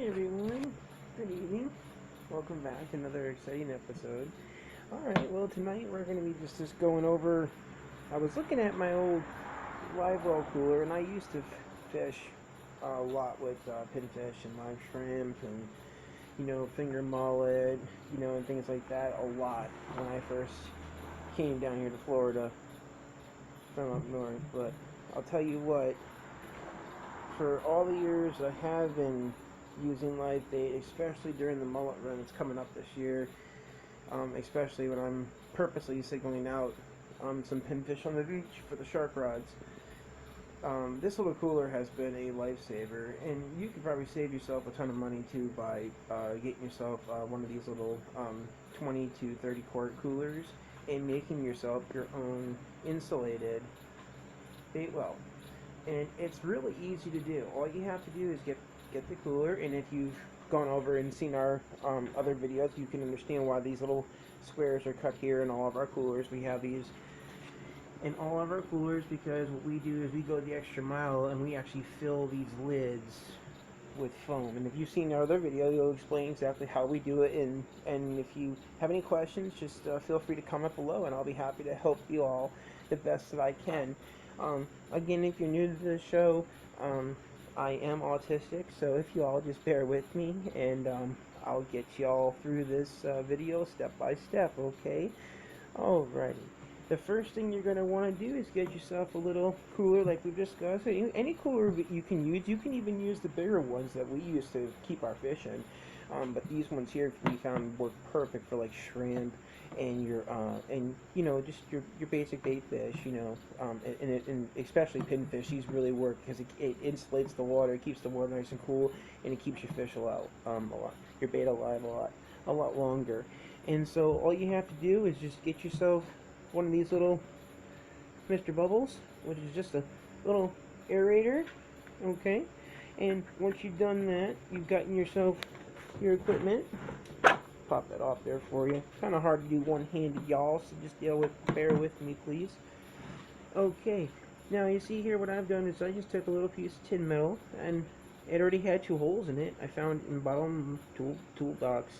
Hi everyone, good evening. Welcome back to another exciting episode. Alright, well tonight we're going to be just going over, I was looking at my old live well cooler and I used to fish a lot with pinfish and live shrimp and, finger mullet, and things like that a lot when I first came down here to Florida from up north. But I'll tell you what, for all the years I have been using live bait, especially during the mullet run that's coming up this year, especially when I'm purposely signaling out some pinfish on the beach for the shark rods. This little cooler has been a lifesaver, and you could probably save yourself a ton of money too by getting yourself one of these little 20 to 30 quart coolers and making yourself your own insulated bait well. And it's really easy to do. All you have to do is get the cooler, and if you've gone over and seen our other videos, you can understand why these little squares are cut here in all of our coolers. We have these in all of our coolers because what we do is we go the extra mile and we actually fill these lids with foam. And if you've seen our other video, you'll explain exactly how we do it. And if you have any questions, just feel free to comment below, and I'll be happy to help you all the best that I can. Again, if you're new to the show, I am autistic, so if you all just bear with me, and I'll get y'all through this video step by step, okay? Alrighty. The first thing you're going to want to do is get yourself a little cooler like we've discussed. Any cooler you can use. You can even use the bigger ones that we use to keep our fish in. But these ones here we found work perfect for like shrimp and your just your basic bait fish, and especially pinfish. These really work because it insulates the water, it keeps the water nice and cool, and it keeps your fish alive your bait alive a lot longer. And so all you have to do is just get yourself one of these little Mr. Bubbles, which is just a little aerator, okay? And once you've done that, you've gotten yourself your equipment. Pop that off there for you. Kind of hard to do one-handed, y'all, so just bear with me, please. Okay, now you see here what I've done is I just took a little piece of tin metal, and it already had 2 holes in it. I found in the bottom toolbox,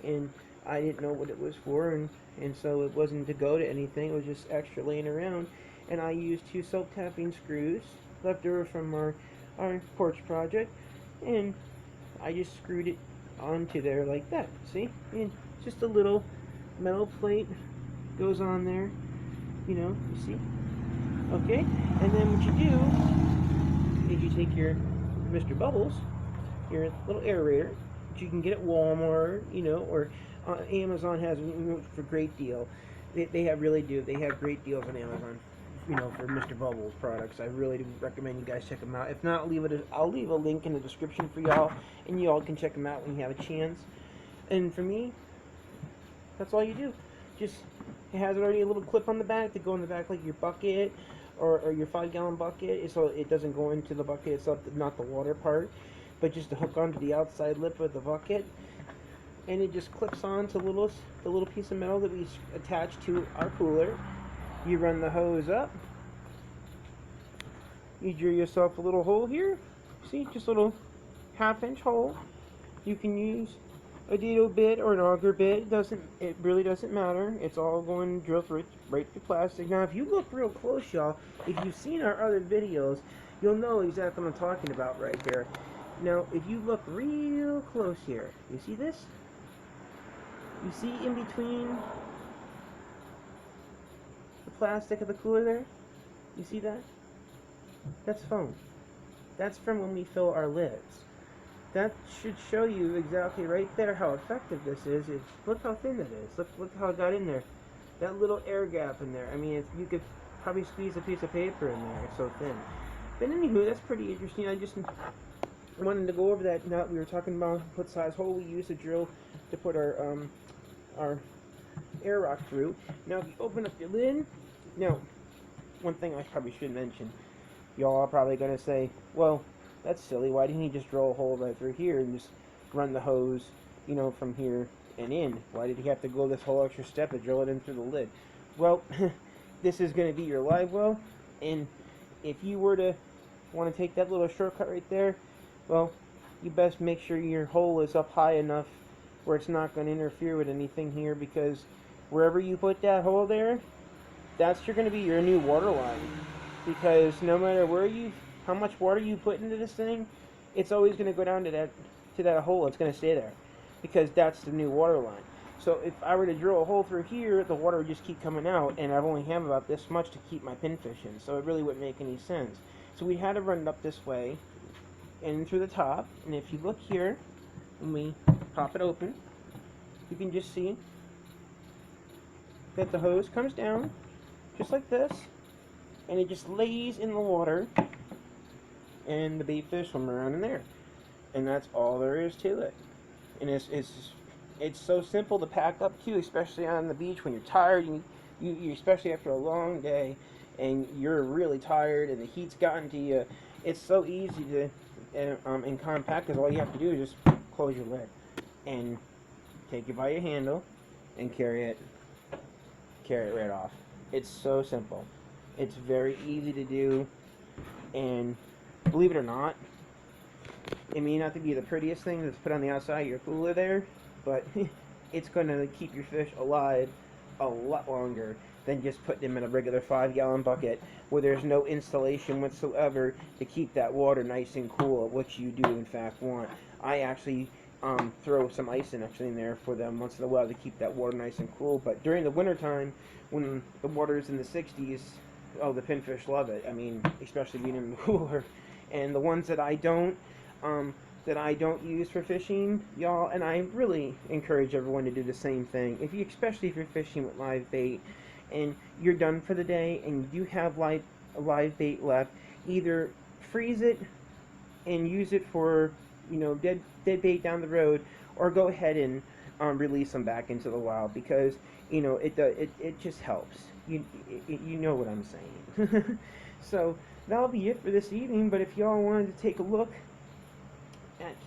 and I didn't know what it was for, and so it wasn't to go to anything. It was just extra laying around, and I used 2 self-tapping screws left over from our porch project, and I just screwed it onto there like that. See, and just a little metal plate goes on there, you see. Okay, and then what you do is you take your Mr. Bubbles, your little aerator, which you can get at Walmart, or Amazon has for great deal. They have great deals on Amazon, for Mr. Bubbles products. I really do recommend you guys check them out. If not, I'll leave a link in the description for y'all, and y'all can check them out when you have a chance. And for me, that's all you do. Just, it has already a little clip on the back to go in the back like your bucket or your 5-gallon bucket, so it doesn't go into the bucket itself, not the water part, but just to hook onto the outside lip of the bucket. And it just clips on to the little piece of metal that we attach to our cooler. You run the hose up. You drill yourself a little hole here. See, just a little 1/2-inch hole. You can use a dado bit or an auger bit. It really doesn't matter. It's all going to drill right through plastic. Now, if you look real close, y'all, if you've seen our other videos, you'll know exactly what I'm talking about right here. Now, if you look real close here, you see this? You see in between the plastic of the cooler there? You see that? That's foam. That's from when we fill our lids. That should show you exactly right there how effective this is. Look how thin it is. Look how it got in there. That little air gap in there. I mean, you could probably squeeze a piece of paper in there. It's so thin. But anywho, that's pretty interesting. I just wanted to go over that. Now we were talking about what size hole we use to drill to put our air rock through. Now if you open up your lid, now one thing I probably should mention, y'all are probably going to say, well, that's silly, why didn't he just drill a hole right through here and just run the hose, from here and in? Why did he have to go this whole extra step to drill it in through the lid? Well, this is going to be your live well, and if you were to want to take that little shortcut right there, well, you best make sure your hole is up high enough where it's not going to interfere with anything here, because wherever you put that hole there, that's going to be your new water line. Because no matter how much water you put into this thing, it's always going to go down to that hole. It's going to stay there, because that's the new water line. So if I were to drill a hole through here, the water would just keep coming out, and I've only have about this much to keep my pinfish in. So it really wouldn't make any sense. So we had to run it up this way and through the top. And if you look here, when we pop it open, you can just see that the hose comes down just like this, and it just lays in the water, and the bait fish swim around in there. And that's all there is to it. And it's so simple to pack up too, especially on the beach when you're tired, and you especially after a long day and you're really tired and the heat's gotten to you. It's so easy to and compact, because all you have to do is just close your lid and take it by your handle and carry it right off. It's so simple. It's very easy to do, and believe it or not, it may not be the prettiest thing that's put on the outside of your cooler there, but it's going to keep your fish alive a lot longer than just putting them in a regular 5-gallon bucket where there's no installation whatsoever to keep that water nice and cool, which you do in fact want. I actually throw some ice in there for them once in a while to keep that water nice and cool. But during the winter time, when the water's in the 60s, oh, the pinfish love it. I mean, especially being in the cooler. And the ones that I don't use for fishing, y'all, and I really encourage everyone to do the same thing. Especially if you're fishing with live bait and you're done for the day and you have live bait left, either freeze it and use it for, dead bait down the road, or go ahead and release them back into the wild, because it just helps. You know what I'm saying. So that'll be it for this evening. But if y'all wanted to take a look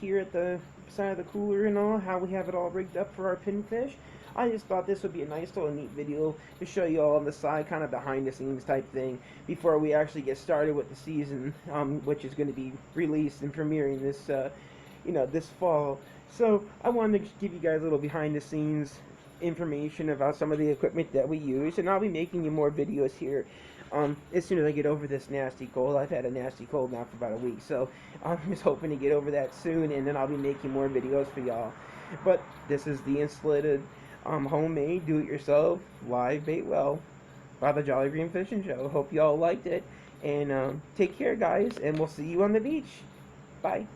here at the side of the cooler and all, how we have it all rigged up for our pinfish, I just thought this would be a nice little neat video to show you all on the side, kind of behind the scenes type thing, before we actually get started with the season, which is going to be released and premiering this this fall. So I wanted to give you guys a little behind the scenes information about some of the equipment that we use, and I'll be making you more videos here as soon as I get over this nasty cold. I've had a nasty cold now for about a week, so I'm just hoping to get over that soon, and then I'll be making more videos for y'all. But this is the insulated homemade do-it-yourself live bait well by the Jolly Green Fishing Show. Hope y'all liked it, and take care, guys, and we'll see you on the beach. Bye.